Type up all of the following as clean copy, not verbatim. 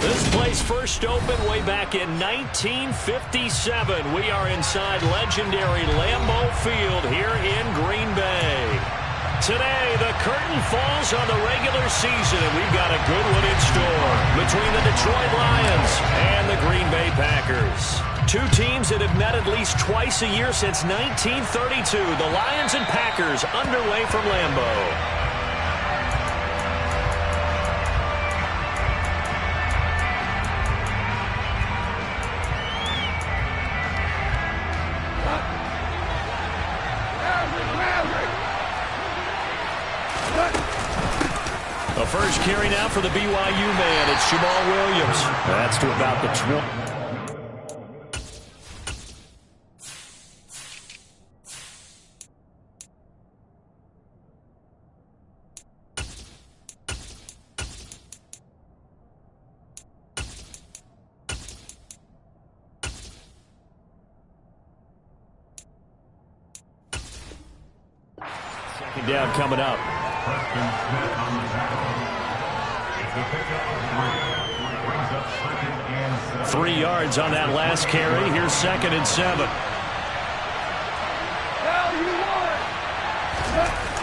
This place first opened way back in 1957. We are inside legendary Lambeau Field here in Green Bay. Today, the curtain falls on the regular season, and we've got a good one in store between the Detroit Lions and the Green Bay Packers. Two teams that have met at least twice a year since 1932. The Lions and Packers underway from Lambeau. The first carry now for the BYU man. It's Jamal Williams. That's to about the 20. Second down coming up. 3 yards on that last carry. Here's 2nd and 7.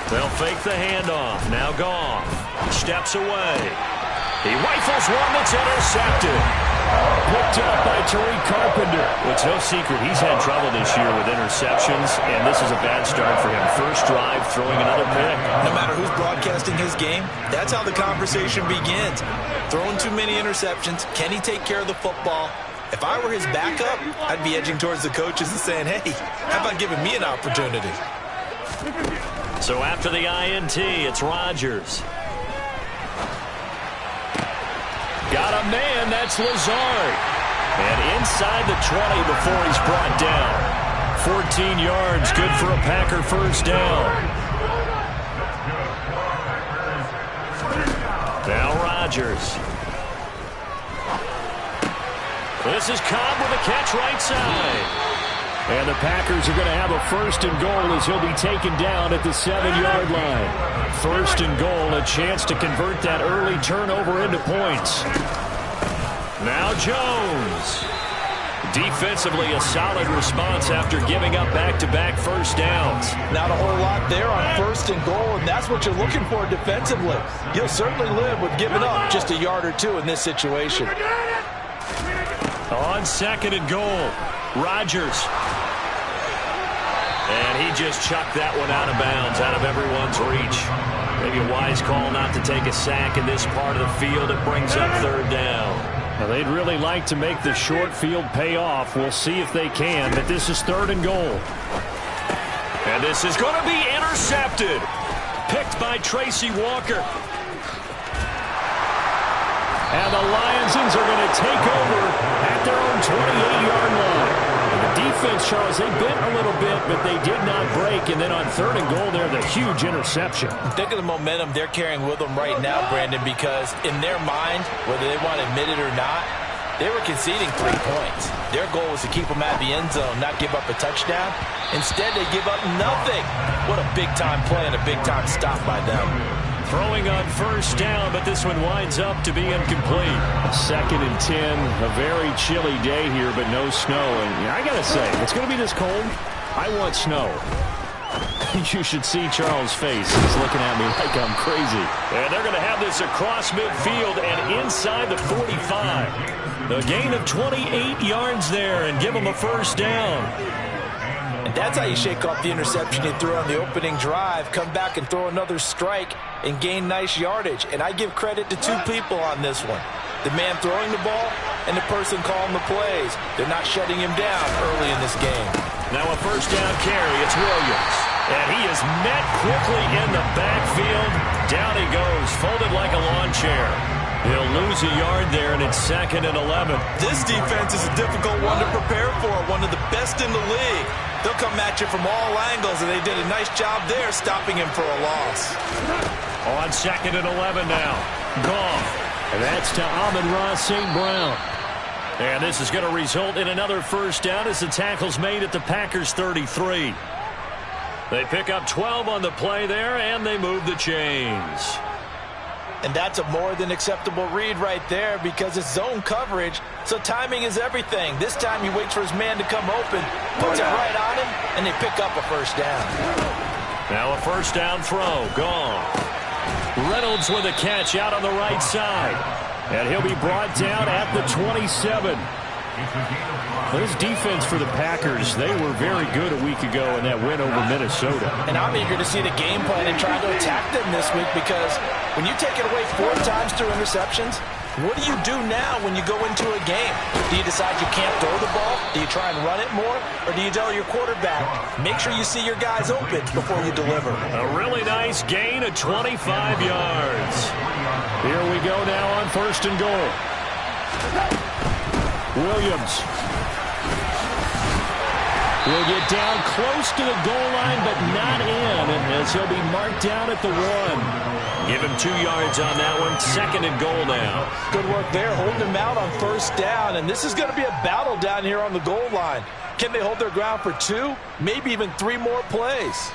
They'll fake the handoff. Now Goff steps away. He rifles one that's intercepted. Picked up by Tariq Carpenter. It's no secret he's had trouble this year with interceptions, and this is a bad start for him. First drive, throwing another pick. No matter who's broadcasting his game, that's how the conversation begins. Throwing too many interceptions. Can he take care of the football? If I were his backup, I'd be edging towards the coaches and saying, hey, how about giving me an opportunity? So after the INT, it's Rodgers. Got a man, that's Lazard. And inside the 20 before he's brought down. 14 yards, good for a Packer first down. Now Rodgers. This is Cobb with a catch right side. And the Packers are going to have a 1st and goal as he'll be taken down at the 7-yard line. 1st and goal, a chance to convert that early turnover into points. Now Jones. Defensively, a solid response after giving up back-to-back first downs. Not a whole lot there on 1st and goal, and that's what you're looking for defensively. You'll certainly live with giving up just a yard or two in this situation. On 2nd and goal, Rodgers. And he just chucked that one out of bounds, out of everyone's reach. Maybe a wise call not to take a sack in this part of the field. It brings up 3rd down. Now, they'd really like to make the short field pay off. We'll see if they can, but this is 3rd and goal. And this is going to be intercepted. Picked by Tracy Walker. And the Lions are going to take over at their own 28-yard line. And the defense, Charles, they bent a little bit, but they did not break. And then on 3rd and goal there, the huge interception. Think of the momentum they're carrying with them right now, Brandon, because in their mind, whether they want to admit it or not, they were conceding 3 points. Their goal was to keep them at the end zone, not give up a touchdown. Instead, they give up nothing. What a big-time play and a big-time stop by them. Throwing on 1st down, but this one winds up to be incomplete. 2nd and 10, a very chilly day here, but no snow. And I got to say, it's going to be this cold. I want snow. You should see Charles' face. He's looking at me like I'm crazy. And they're going to have this across midfield and inside the 45. The gain of 28 yards there and give them a 1st down. And that's how you shake off the interception you threw on the opening drive, come back and throw another strike and gain nice yardage. And I give credit to 2 people on this one. The man throwing the ball and the person calling the plays. They're not shutting him down early in this game. Now a 1st down carry. It's Williams. And he is met quickly in the backfield. Down he goes, folded like a lawn chair. He'll lose a yard there, and it's 2nd and 11. This defense is a difficult one to prepare for, one of the best in the league. They'll come at you from all angles, and they did a nice job there stopping him for a loss. On 2nd and 11 now. Goff. And that's to Amon-Ra St. Brown. And this is going to result in another 1st down as the tackle's made at the Packers' 33. They pick up 12 on the play there, and they move the chains. And that's a more than acceptable read right there because it's zone coverage, so timing is everything. This time he waits for his man to come open, puts it right on him, and they pick up a first down. Now a first down throw, gone. Reynolds with a catch out on the right side. And he'll be brought down at the 27. This defense for the Packers, they were very good a week ago in that win over Minnesota. And I'm eager to see the game plan and try to attack them this week because when you take it away 4 times through interceptions, what do you do now when you go into a game? Do you decide you can't throw the ball? Do you try and run it more? Or do you tell your quarterback, make sure you see your guys open before you deliver? A really nice gain of 25 yards. Here we go now on first and goal. Williams will get down close to the goal line, but not in, as he'll be marked down at the 1. Give him 2 yards on that one. Second and goal now. Good work there, holding him out on first down, and this is going to be a battle down here on the goal line. Can they hold their ground for 2, maybe even 3 more plays?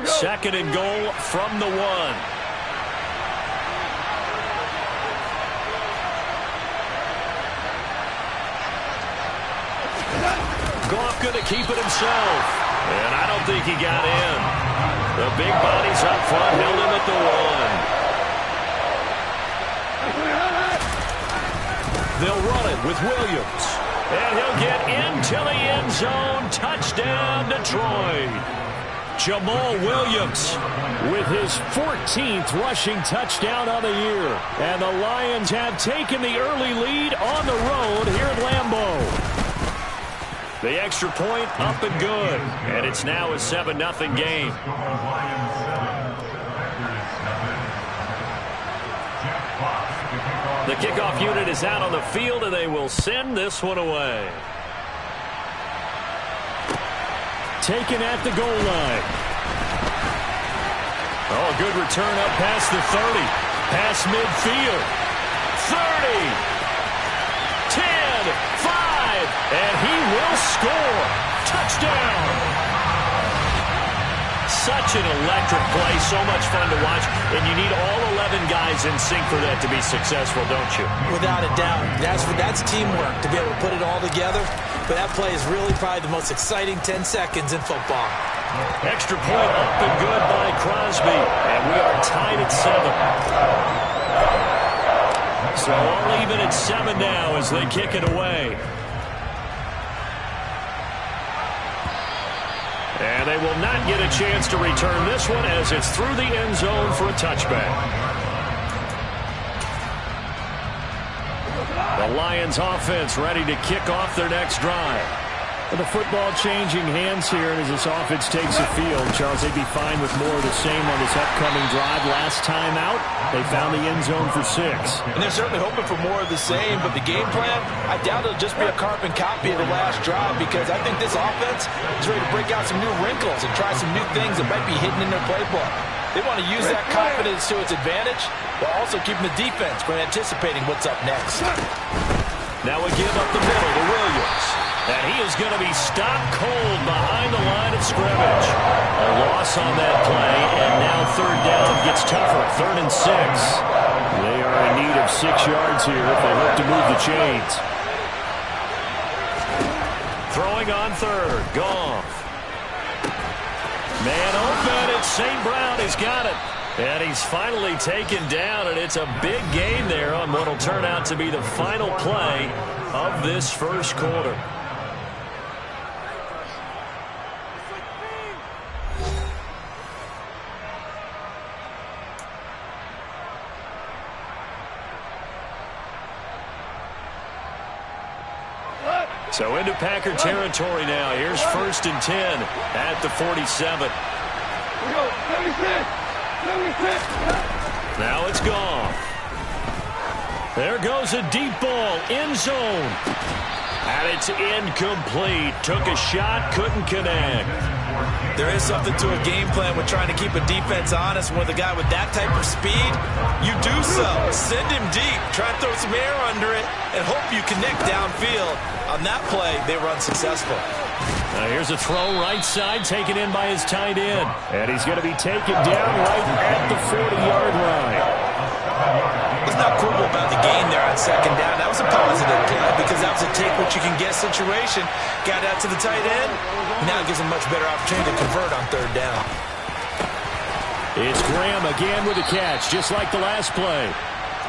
Second and goal from the 1. Goff going to keep it himself. And I don't think he got in. The big bodies up front held him at the 1. They'll run it with Williams. And he'll get into the end zone. Touchdown, Detroit. Jamal Williams with his 14th rushing touchdown on the year. And the Lions have taken the early lead on the road here at Lambeau. The extra point up and good. And it's now a 7-0 game. The kickoff unit is out on the field, and they will send this one away. Taken at the goal line. Oh, a good return up past the 30. Past midfield. 30. 10, 5, and he will score. Touchdown. Such an electric play, so much fun to watch, and you need all 11 guys in sync for that to be successful, don't you? Without a doubt. That's teamwork to be able to put it all together, but that play is really probably the most exciting 10 seconds in football. Extra point up and good by Crosby, and we are tied at 7. So all even at 7 now as they kick it away. And they will not get a chance to return this one as it's through the end zone for a touchback. The Lions offense ready to kick off their next drive. The football changing hands here, and as this offense takes the field, Charles, they'd be fine with more of the same on this upcoming drive. Last time out, they found the end zone for 6. And they're certainly hoping for more of the same, but the game plan, I doubt it'll just be a carbon copy of the last drive because I think this offense is ready to break out some new wrinkles and try some new things that might be hidden in their playbook. They want to use that confidence to its advantage while also keeping the defense from anticipating what's up next. Now a give up the middle to Williams. And he is going to be stopped cold behind the line of scrimmage. A loss on that play, and now third down gets tougher. 3rd and 6. They are in need of 6 yards here if they hope to move the chains. Throwing on third. Goff. Man open, it's St. Brown. He's got it. And he's finally taken down, and it's a big gain there on what will turn out to be the final play of this first quarter. So into Packer territory now. Here's 1st and 10 at the 47. Now it's gone. There goes a deep ball, end zone. And it's incomplete. Took a shot, couldn't connect. There is something to a game plan with trying to keep a defense honest. With a guy with that type of speed, you do so. Send him deep. Try and throw some air under it and hope you connect downfield. On that play, they were unsuccessful. Here's a throw right side, taken in by his tight end. And he's going to be taken down right at the 40-yard line. Let's not quibble about the gain there on second down. That was a positive play because that was a take-what-you-can-get situation. Got out to the tight end. Now it gives him a much better opportunity to convert on third down. It's Graham again with a catch, just like the last play.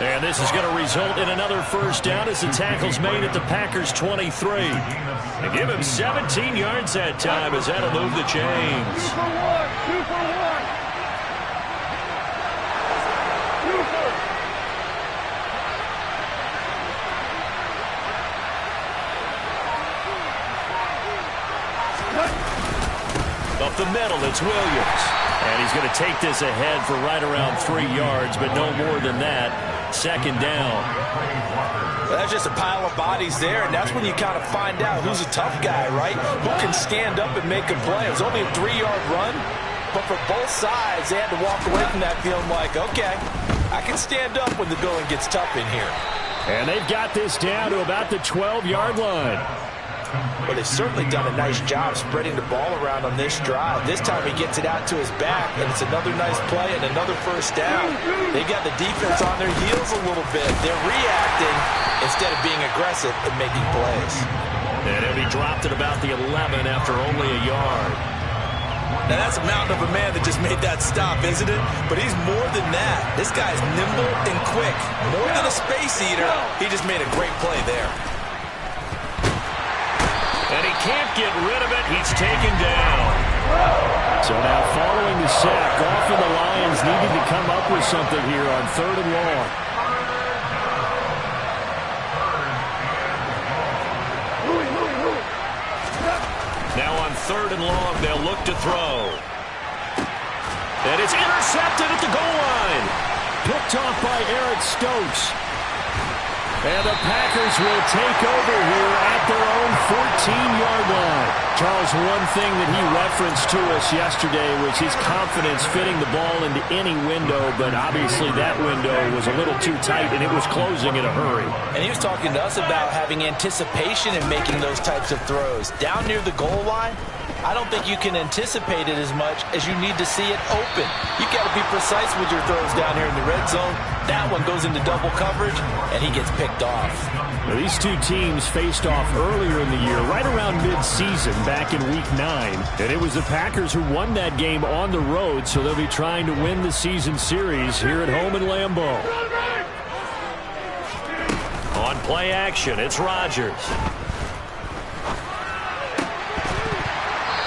And this is going to result in another first down as the tackle's made at the Packers' 23. They give him 17 yards that time as that'll move the chains. 2 for 1. Up the middle, it's Williams. And he's going to take this ahead for right around 3 yards, but no more than that. Second down. Well, that's just a pile of bodies there, and that's when you kind of find out who's a tough guy, right? Who can stand up and make a play. It was only a 3-yard run, but for both sides, they had to walk away from that feeling like, okay, I can stand up when the going gets tough in here. And they've got this down to about the 12-yard line. But they've certainly done a nice job spreading the ball around on this drive. This time he gets it out to his back, and it's another nice play and another first down. They've got the defense on their heels a little bit. They're reacting instead of being aggressive and making plays. And he'll be dropped at about the 11 after only a yard. Now that's a mountain of a man that just made that stop, isn't it? But he's more than that. This guy's nimble and quick. More than a space eater. He just made a great play there. And he can't get rid of it. He's taken down. So now following the sack, often the Lions needed to come up with something here on 3rd and long. Now on 3rd and long, they'll look to throw. And it's intercepted at the goal line. Picked off by Eric Stokes. And the Packers will take over here at their own 14-yard line. Charles, one thing that he referenced to us yesterday was his confidence fitting the ball into any window, but obviously that window was a little too tight, and it was closing in a hurry. And he was talking to us about having anticipation in making those types of throws. Down near the goal line, I don't think you can anticipate it as much as you need to see it open. You've got to be precise with your throws down here in the red zone. That one goes into double coverage, and he gets picked off. Now, these two teams faced off earlier in the year, right around mid-season, back in Week 9. And it was the Packers who won that game on the road, so they'll be trying to win the season series here at home in Lambeau. On play action, it's Rodgers.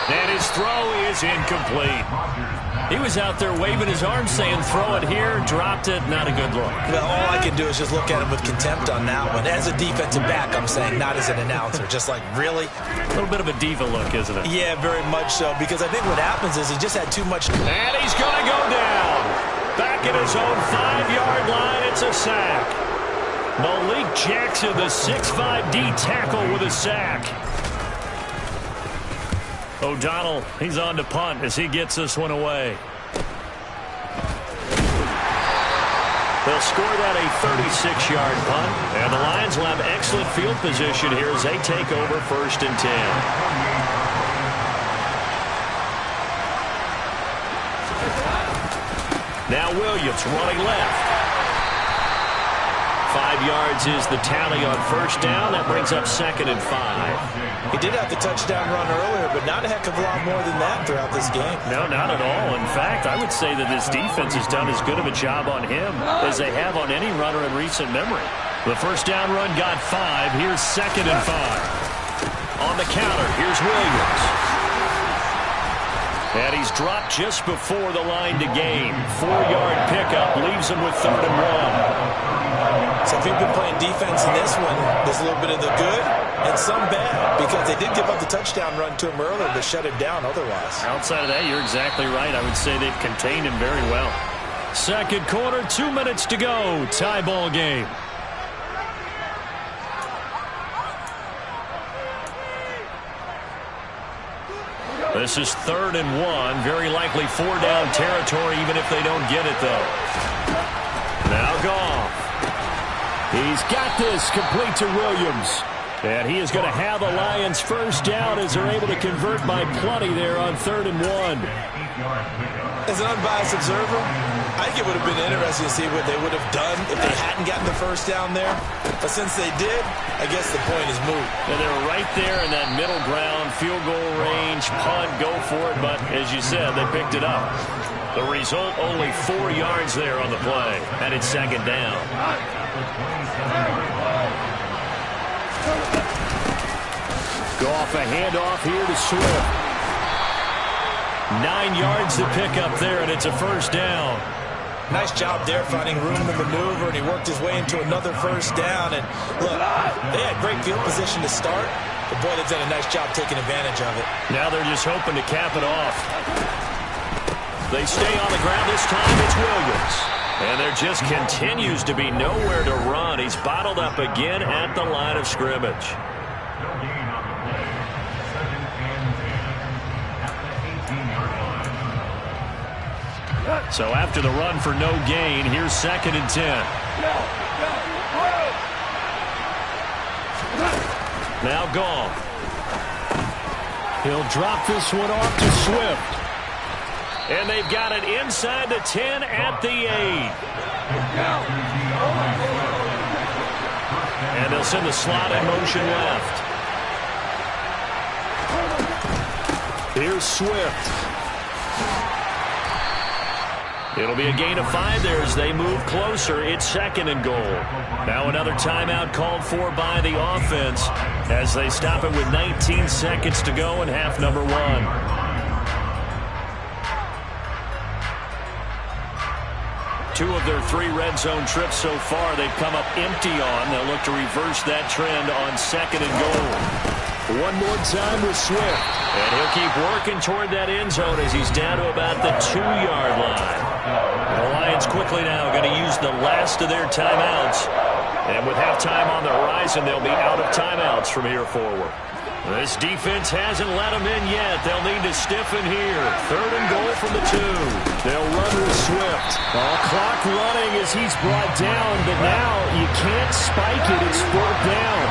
And his throw is incomplete. He was out there waving his arms saying, throw it here, dropped it, not a good look. Well, all I can do is just look at him with contempt on that one. As a defensive back, I'm saying, not as an announcer. Just like, really? A little bit of a diva look, isn't it? Yeah, very much so, because I think what happens is he just had too much. And he's going to go down. Back at his own 5-yard line, it's a sack. Malik Jackson, the 6'5" D tackle with a sack. O'Donnell, he's on to punt as he gets this one away. They'll score that a 36-yard punt, and the Lions will have excellent field position here as they take over 1st and 10. Now Williams running left. 5 yards is the tally on 1st down. That brings up 2nd and 5. He did have the touchdown run earlier, but not a heck of a lot more than that throughout this game. No, not at all. In fact, I would say that this defense has done as good of a job on him as they have on any runner in recent memory. The 1st down run got 5. Here's 2nd and 5. On the counter, here's Williams. And he's dropped just before the line to gain. 4-yard pickup leaves him with 3rd and 1. So if you've been playing defense in this one, there's a little bit of the good and some bad, because they did give up the touchdown run to him earlier, but shut him down otherwise. Outside of that, you're exactly right. I would say they've contained him very well. 2nd quarter, 2 minutes to go. Tie ball game. This is 3rd and 1. Very likely 4-down territory, even if they don't get it, though. Now Goff. He's got this complete to Williams. And he is going to have the Lions first down as they're able to convert by plenty there on 3rd and 1. As an unbiased observer, I think it would have been interesting to see what they would have done if they hadn't gotten the first down there. But since they did, I guess the point is moot. And they were right there in that middle ground, field goal range, punt, go for it. But as you said, they picked it up. The result, only 4 yards there on the play. And it's 2nd down. Goff, a handoff here to Swift. 9 yards to pick up there, and it's a first down. Nice job there finding room to maneuver, and he worked his way into another first down. And look, they had great field position to start, but boy, they've done a nice job taking advantage of it. Now they're just hoping to cap it off. They stay on the ground. This time it's Williams. And there just continues to be nowhere to run. He's bottled up again at the line of scrimmage. So after the run for no gain, here's 2nd and 10. Now Goff. He'll drop this one off to Swift. And they've got it inside the 10 at the 8. And they'll send the slot in motion left. Here's Swift. It'll be a gain of 5 there as they move closer. It's 2nd and goal. Now another timeout called for by the offense as they stop it with 19 seconds to go in half number 1. Two of their 3 red zone trips so far they've come up empty on. They'll look to reverse that trend on 2nd and goal. One more time with Swift. And he'll keep working toward that end zone as he's down to about the 2-yard line. The Lions quickly now going to use the last of their timeouts. And with halftime on the horizon, they'll be out of timeouts from here forward. This defense hasn't let them in yet. They'll need to stiffen here. 3rd and goal from the 2. They'll run with Swift. All clock running as he's brought down, but now you can't spike it. It's 4th down.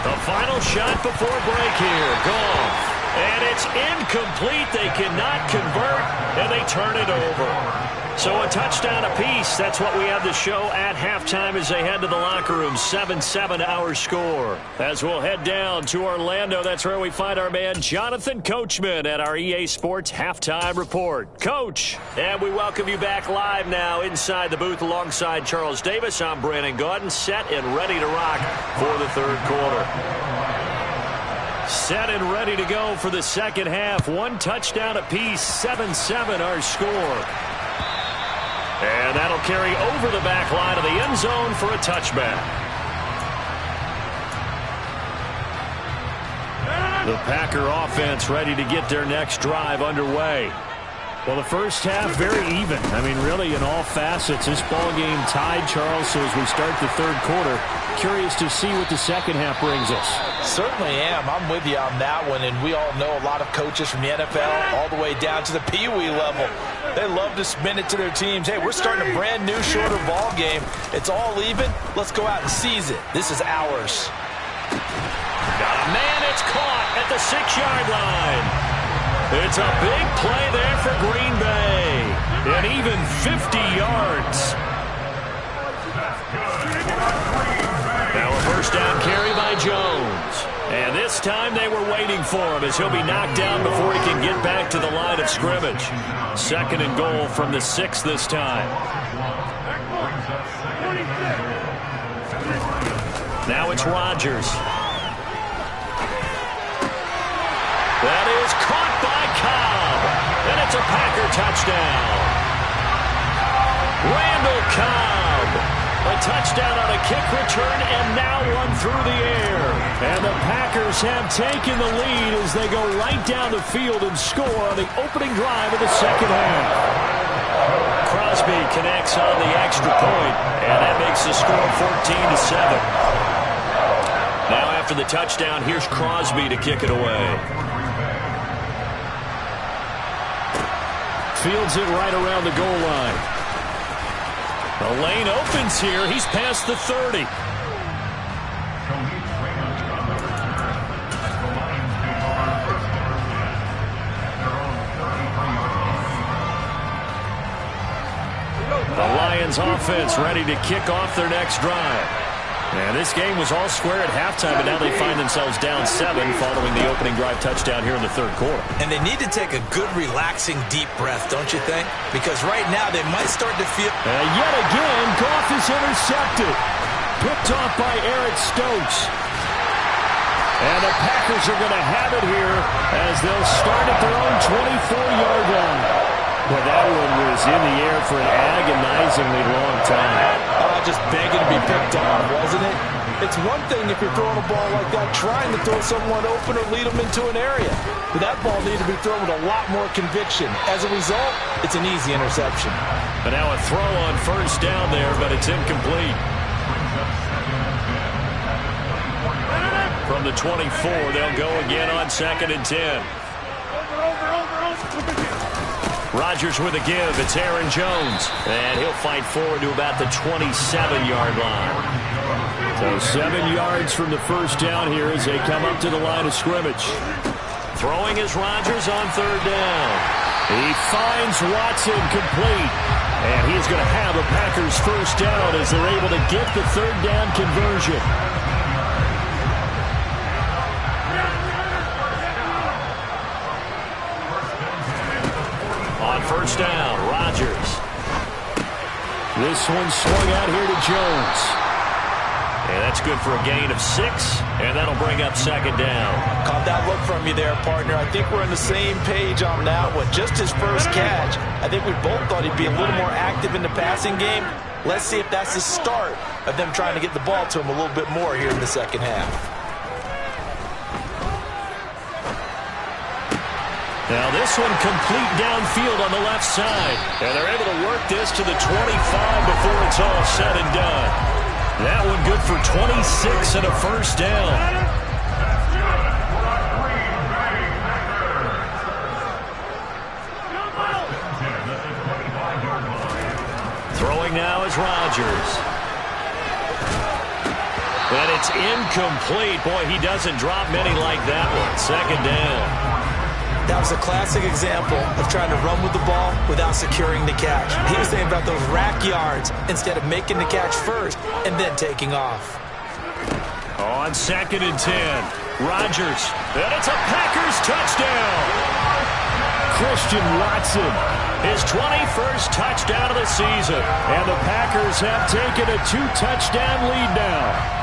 The final shot before break here. Goff. And it's incomplete. They cannot convert, and they turn it over. So a touchdown apiece. That's what we have to show at halftime as they head to the locker room. 7-7 our score. As we'll head down to Orlando, that's where we find our man Jonathan Coachman at our EA Sports Halftime Report. Coach, and we welcome you back live now inside the booth alongside Charles Davis. I'm Brandon Gaudin, set and ready to rock for the 3rd quarter. Set and ready to go for the 2nd half. 1 touchdown apiece. 7-7 our score. And that'll carry over the back line of the end zone for a touchback. The Packer offense ready to get their next drive underway. Well, the first half, very even. I mean, really, in all facets, this ball game tied, Charles. So as we start the 3rd quarter, curious to see what the 2nd half brings us. Certainly am. I'm with you on that one, and we all know a lot of coaches from the NFL all the way down to the Pee-wee level. They love to spin it to their teams. Hey, we're starting a brand new, shorter ball game. It's all even. Let's go out and seize it. This is ours. Got a man. It's caught at the 6-yard line. It's a big play there for Green Bay. And even 50 yards. Now a first down carry by Jones. And this time they were waiting for him as he'll be knocked down before he can get back to the line of scrimmage. 2nd and goal from the 6 this time. Now it's Rodgers. That is caught by Cobb. And it's a Packer touchdown. Randall Cobb. A touchdown on a kick return and now one through the air. And the Packers have taken the lead as they go right down the field and score on the opening drive of the 2nd half. Crosby connects on the extra point, and that makes the score 14-7. Now after the touchdown, here's Crosby to kick it away. Fields it right around the goal line. The lane opens here. He's past the 30. The Lions offense ready to kick off their next drive. And this game was all square at halftime, but now they find themselves down 7 following the opening drive touchdown here in the third quarter. And they need to take a good, relaxing, deep breath, don't you think? Because right now they might start to feel... Yet again, Goff is intercepted. Picked off by Eric Stokes. And the Packers are going to have it here as they'll start at their own 24-yard line. Well, that one was in the air for an agonizingly long time. Just begging to be picked off, wasn't it? It's one thing if you're throwing a ball like that, trying to throw someone open or lead them into an area. But that ball needed to be thrown with a lot more conviction. As a result, it's an easy interception. But now a throw on first down there, but it's incomplete. From the 24, they'll go again on 2nd and 10. Rodgers with a give. It's Aaron Jones. And he'll fight forward to about the 27-yard line. So 7 yards from the first down here as they come up to the line of scrimmage. Throwing is Rodgers on 3rd down. He finds Watson complete. And he's going to have a Packers first down as they're able to get the 3rd down conversion. First down, Rodgers. This one swung out here to Jones. And that's good for a gain of 6, and that'll bring up 2nd down. Caught that look from you there, partner. I think we're on the same page on that one. Just his first catch. I think we both thought he'd be a little more active in the passing game. Let's see if that's the start of them trying to get the ball to him a little bit more here in the second half. Now this one complete downfield on the left side. And they're able to work this to the 25 before it's all said and done. That one good for 26 and a first down. Throwing now is Rodgers. And it's incomplete. Boy, he doesn't drop many like that one. 2nd down. That was a classic example of trying to run with the ball without securing the catch. He was thinking about those rack yards instead of making the catch first and then taking off. On 2nd and 10, Rodgers. And it's a Packers touchdown. Christian Watson, his 21st touchdown of the season. And the Packers have taken a 2-touchdown lead now.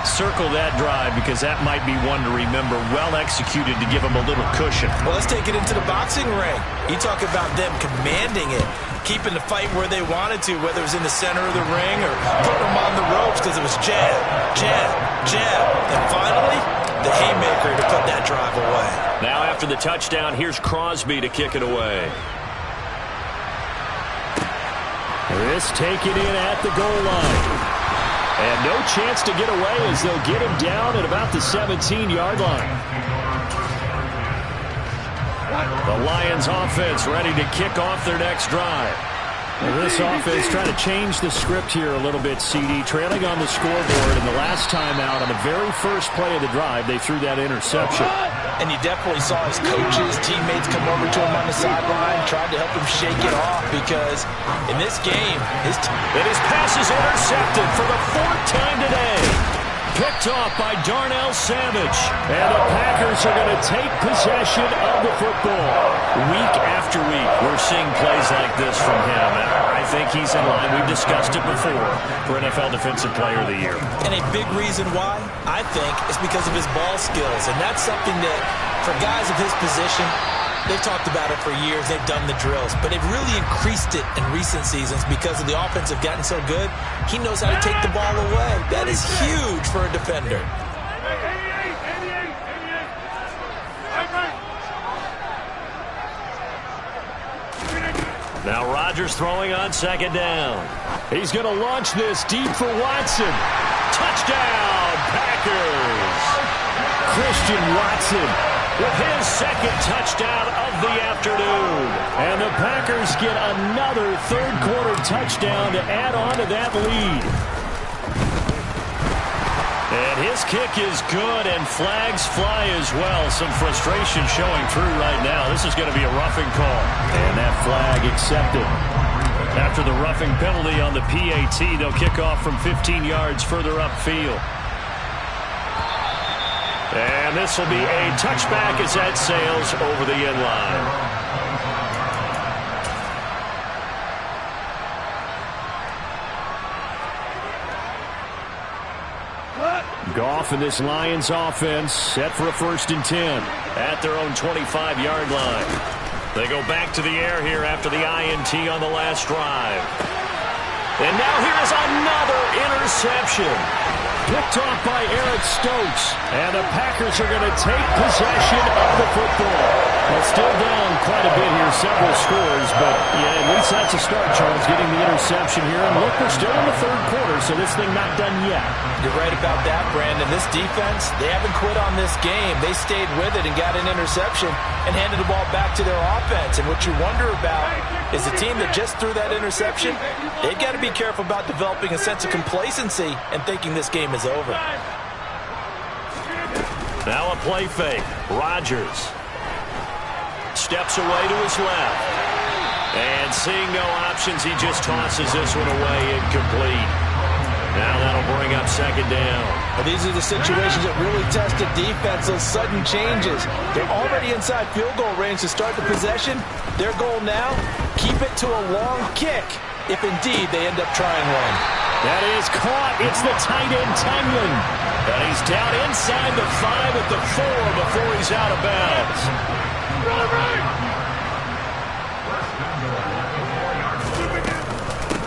Circle that drive because that might be one to remember. Well executed to give them a little cushion. Well, let's take it into the boxing ring. You talk about them commanding it, keeping the fight where they wanted to, whether it was in the center of the ring or putting them on the ropes because it was jab, jab, jab. And finally, the haymaker to put that drive away. Now after the touchdown, here's Crosby to kick it away. This taken in at the goal line. And no chance to get away as they'll get him down at about the 17-yard line. The Lions offense ready to kick off their next drive. And this offense trying to change the script here a little bit, CD. Trailing on the scoreboard, and the last time out on the very first play of the drive, they threw that interception. And you definitely saw his coaches, teammates come over to him on the sideline, tried to help him shake it off because in this game, his pass is intercepted for the 4th time today. Picked off by Darnell Savage. And the Packers are going to take possession of the football. Week after week, we're seeing plays like this from him. And I think he's in line. We've discussed it before for NFL Defensive Player of the Year. And a big reason why, I think, is because of his ball skills. And that's something that, for guys of his position, they've talked about it for years. They've done the drills. But they've really increased it in recent seasons because of the offense have gotten so good. He knows how to take the ball away. That is huge for a defender. Now Rodgers throwing on 2nd down. He's going to launch this deep for Watson. Touchdown, Packers! Christian Watson with his second touchdown of the afternoon. And the Packers get another third-quarter touchdown to add on to that lead. And his kick is good, and flags fly as well. Some frustration showing through right now. This is going to be a roughing call. And that flag accepted. After the roughing penalty on the PAT, they'll kick off from 15 yards further upfield. And this will be a touchback as that sails over the end line. Goff and this Lions offense set for a 1st and 10 at their own 25-yard line. They go back to the air here after the INT on the last drive. And now here is another interception. Picked off by Eric Stokes. And the Packers are going to take possession of the football. Well, still down quite a bit here, several scores, but yeah, at least that's a start, Charles, getting the interception here. And look, we're still in the third quarter, so this thing not done yet. You're right about that, Brandon. This defense, they haven't quit on this game. They stayed with it and got an interception and handed the ball back to their offense. And what you wonder about is the team that just threw that interception, they've got to be careful about developing a sense of complacency and thinking this game is over. Now a play fake. Rodgers steps away to his left. And seeing no options, he just tosses this one away incomplete. Now that'll bring up 2nd down. Well, these are the situations that really test the defense, those sudden changes. They're already inside field goal range to start the possession. Their goal now, keep it to a long kick, if indeed they end up trying one. That is caught. It's the tight end, Tanglin. And he's down inside the 5 at the 4 before he's out of bounds.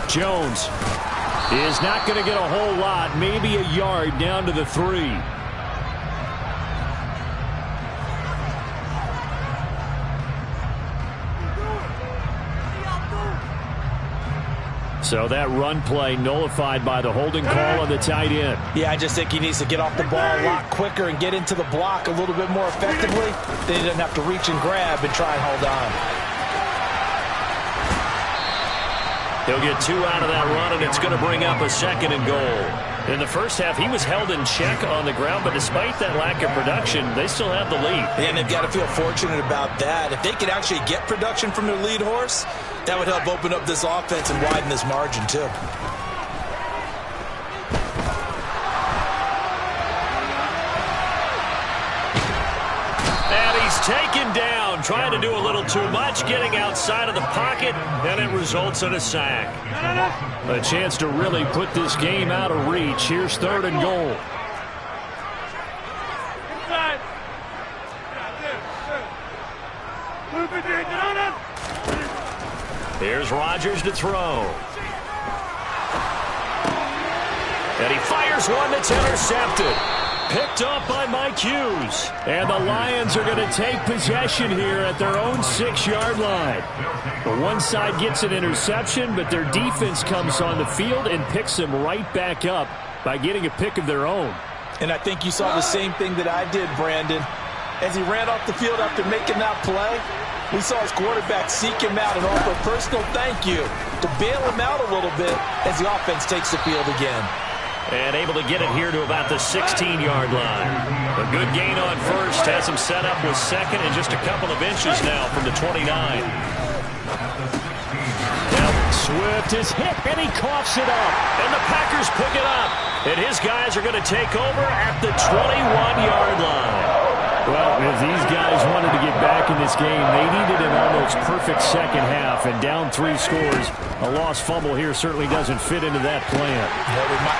Jones is not going to get a whole lot, maybe a yard down to the 3. So that run play nullified by the holding call on the tight end. Yeah, I just think he needs to get off the ball a lot quicker and get into the block a little bit more effectively. Then he doesn't have to reach and grab and try and hold on. He'll get 2 out of that run, and it's going to bring up a 2nd and goal. In the first half, he was held in check on the ground, but despite that lack of production, they still have the lead. And they've got to feel fortunate about that. If they could actually get production from their lead horse, that would help open up this offense and widen this margin, too. And he's taken down, trying to do a little too much, getting outside of the pocket, and it results in a sack. A chance to really put this game out of reach. Here's 3rd and goal. Here's Rodgers to throw. And he fires one that's intercepted. Picked up by Mike Hughes. And the Lions are going to take possession here at their own 6-yard line. The one side gets an interception, but their defense comes on the field and picks them right back up by getting a pick of their own. And I think you saw the same thing that I did, Brandon. As he ran off the field after making that play, we saw his quarterback seek him out and offer a personal thank you to bail him out a little bit as the offense takes the field again. And able to get it here to about the 16-yard line. A good gain on first has him set up with 2nd and just a couple of inches now from the 29. Now Swift is hit, and he coughs it up. And the Packers pick it up. And his guys are going to take over at the 21-yard line. Well, if these guys wanted to get back in this game, they needed an almost perfect second half, and down 3 scores. A lost fumble here certainly doesn't fit into that plan.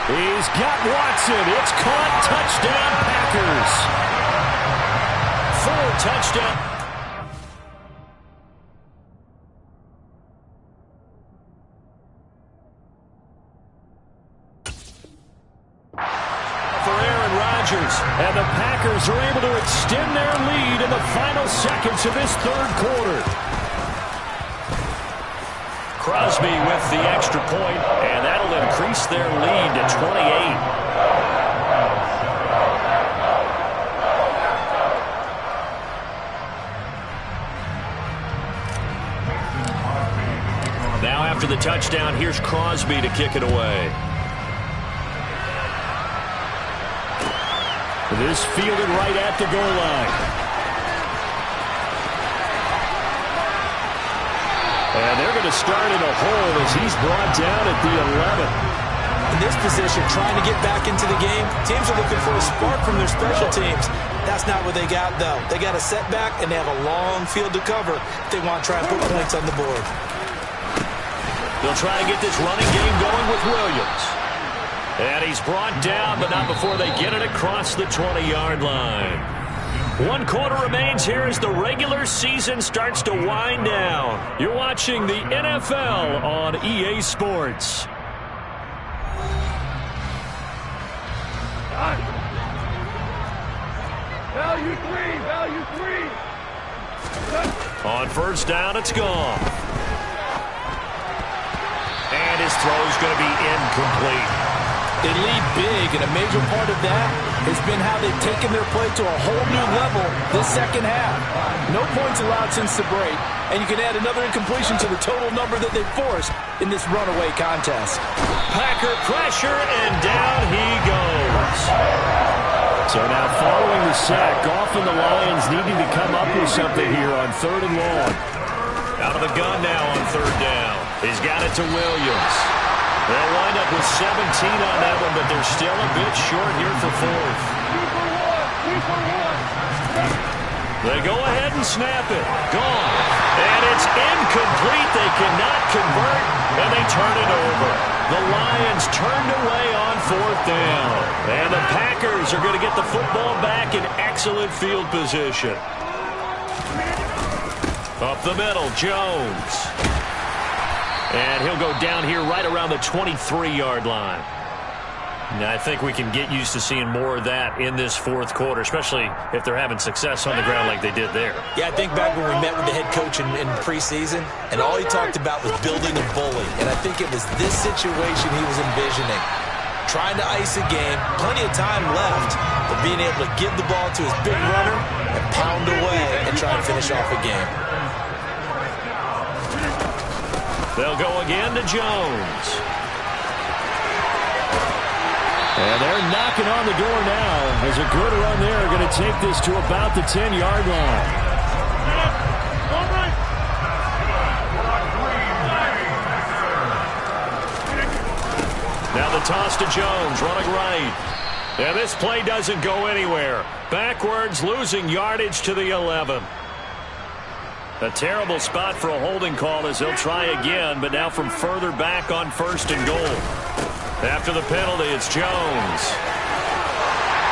He's got Watson. It's caught. Touchdown, Packers. 4 touchdowns. And the Packers are able to extend their lead in the final seconds of this third quarter. Crosby with the extra point, and that'll increase their lead to 28. after the touchdown, here's Crosby to kick it away. This fielded right at the goal line. And they're going to start in a hole as he's brought down at the 11. In this position, trying to get back into the game, teams are looking for a spark from their special teams. That's not what they got, though. They got a setback, and they have a long field to cover if they want to try and put points on the board. They'll try and get this running game going with Williams. And he's brought down, but not before they get it across the 20-yard line. 1 quarter remains here as the regular season starts to wind down. You're watching the NFL on EA Sports. Value three. On first down, it's gone. And his throw's going to be incomplete. They lead big, and a major part of that has been how they've taken their play to a whole new level this second half. No points allowed since the break, and you can add another incompletion to the total number that they've forced in this runaway contest. Packer pressure, and down he goes. So now following the sack, Goff and the Lions needing to come up with something here on 3rd and long. Out of the gun now on 3rd down. He's got it to Williams. They'll wind up with 17 on that one, but they're still a bit short here for 4th. 2 for 1. They go ahead and snap it. Gone. And it's incomplete. They cannot convert, and they turn it over. The Lions turned away on 4th down. And the Packers are going to get the football back in excellent field position. Up the middle, Jones. And he'll go down here right around the 23-yard line. Now, I think we can get used to seeing more of that in this 4th quarter, especially if they're having success on the ground like they did there. Yeah, I think back when we met with the head coach in preseason, and all he talked about was building a bully. And I think it was this situation he was envisioning. Trying to ice a game, plenty of time left, but being able to give the ball to his big runner and pound away and try and finish off a game. They'll go again to Jones. And they're knocking on the door now as a good run there. Going to take this to about the 10-yard line. Now the toss to Jones, running right. And this play doesn't go anywhere. Backwards, losing yardage to the 11. A terrible spot for a holding call as he'll try again, but now from further back on 1st and goal. After the penalty, it's Jones.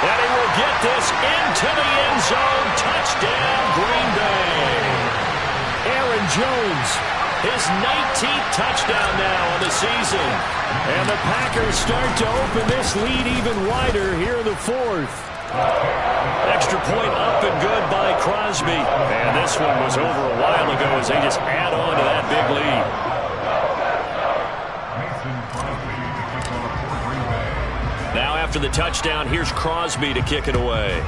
And he will get this into the end zone. Touchdown, Green Bay. Aaron Jones, his 19th touchdown now on the season. And the Packers start to open this lead even wider here in the 4th. Extra point up and good by Crosby. And this one was over a while ago as they just add on to that big lead. Now after the touchdown, here's Crosby to kick it away.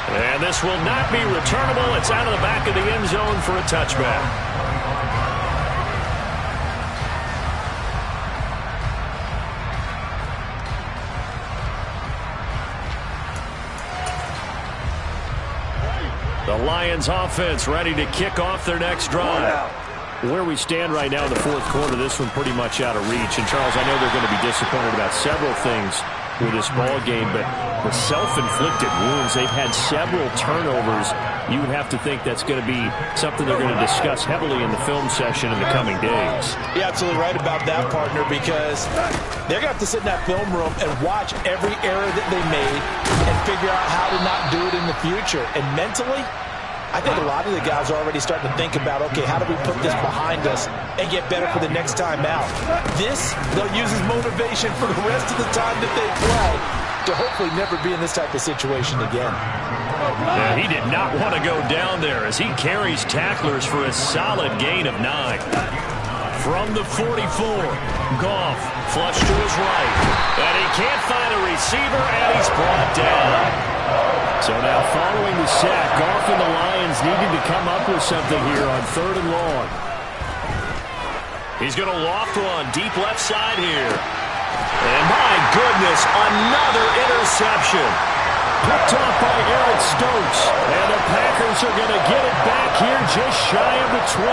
And this will not be returnable. It's out of the back of the end zone for a touchback. The Lions offense ready to kick off their next drive. Where we stand right now in the 4th quarter, this one pretty much out of reach. And, Charles, I know they're going to be disappointed about several things with this ball game, but the self-inflicted wounds, they've had several turnovers. You would have to think that's going to be something they're going to discuss heavily in the film session in the coming days. You're absolutely right about that, partner, because they're going to have to sit in that film room and watch every error that they made and figure out how to not do it in the future. And mentally, I think a lot of the guys are already starting to think about, okay, how do we put this behind us and get better for the next time out? This, they'll use as motivation for the rest of the time that they play to hopefully never be in this type of situation again. Yeah, he did not want to go down there as he carries tacklers for a solid gain of 9. From the 44, Goff flush to his right. And he can't find a receiver, and he's brought down. So now following the sack, Goff and the Lions needing to come up with something here on 3rd and long. He's going to loft one deep left side here. And my goodness, another interception. Picked off by Eric Stokes. And the Packers are going to get it back here just shy of the 20.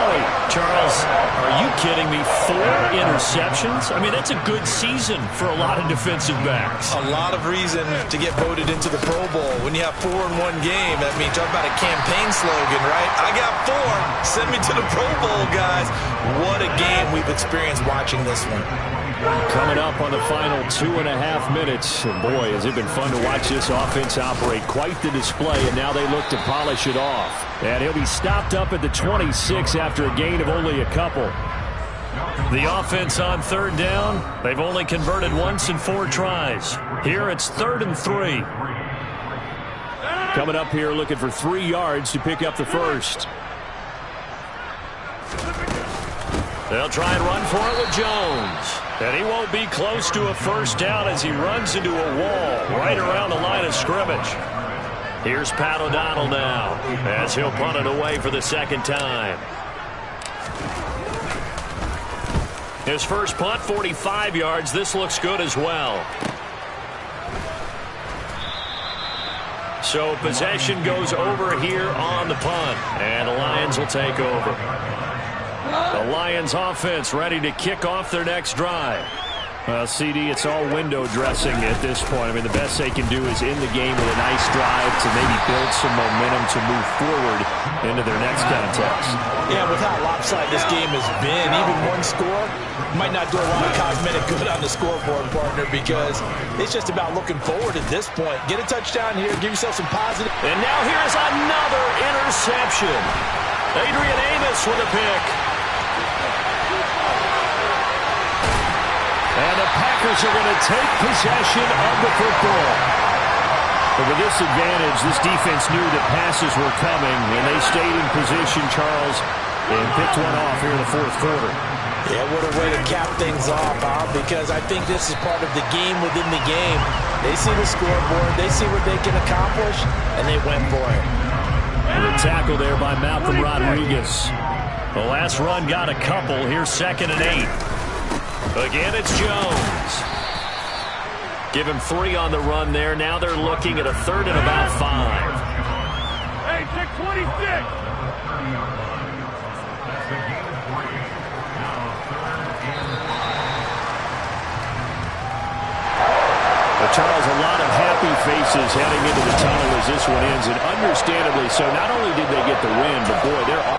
Charles, are you kidding me? 4 interceptions? I mean, that's a good season for a lot of defensive backs. A lot of reason to get voted into the Pro Bowl. When you have 4 in one game, I mean, talk about a campaign slogan, right? I got 4. Send me to the Pro Bowl, guys. What a game we've experienced watching this one. Coming up on the final 2.5 minutes. And boy, has it been fun to watch this offense operate. Quite the display, and now they look to polish it off. And he'll be stopped up at the 26 after a gain of only a couple. The offense on 3rd down. They've only converted once in 4 tries. Here it's 3rd and 3. Coming up here looking for 3 yards to pick up the first. They'll try and run for it with Jones. And he won't be close to a first down as he runs into a wall right around the line of scrimmage. Here's Pat O'Donnell now as he'll punt it away for the 2nd time. His first punt, 45 yards. This looks good as well. So possession goes over here on the punt. And the Lions will take over. The Lions offense ready to kick off their next drive. CD, it's all window dressing at this point. I mean, the best they can do is in the game with a nice drive to maybe build some momentum to move forward into their next contest. Yeah, with how lopsided this game has been, even one score might not do a lot of cosmetic good on the scoreboard, partner, because it's just about looking forward at this point. Get a touchdown here, give yourself some positive. And now here's another interception. Adrian Amos with a pick. And the Packers are going to take possession of the football. But with this advantage, this defense knew that passes were coming, and they stayed in position, Charles, and picked one off here in the 4th quarter. Yeah, what a way to cap things off, Bob, because I think this is part of the game within the game. They see the scoreboard, they see what they can accomplish, and they went for it. And the tackle there by Malcolm Rodriguez. The last run got a couple. Here's 2nd and 8. Again, it's Jones. Give him 3 on the run there. Now they're looking at a 3rd and about 5. Hey, check 26. But Charles, a lot of happy faces heading into the tunnel as this one ends, and understandably so. Not only did they get the win, but boy, they're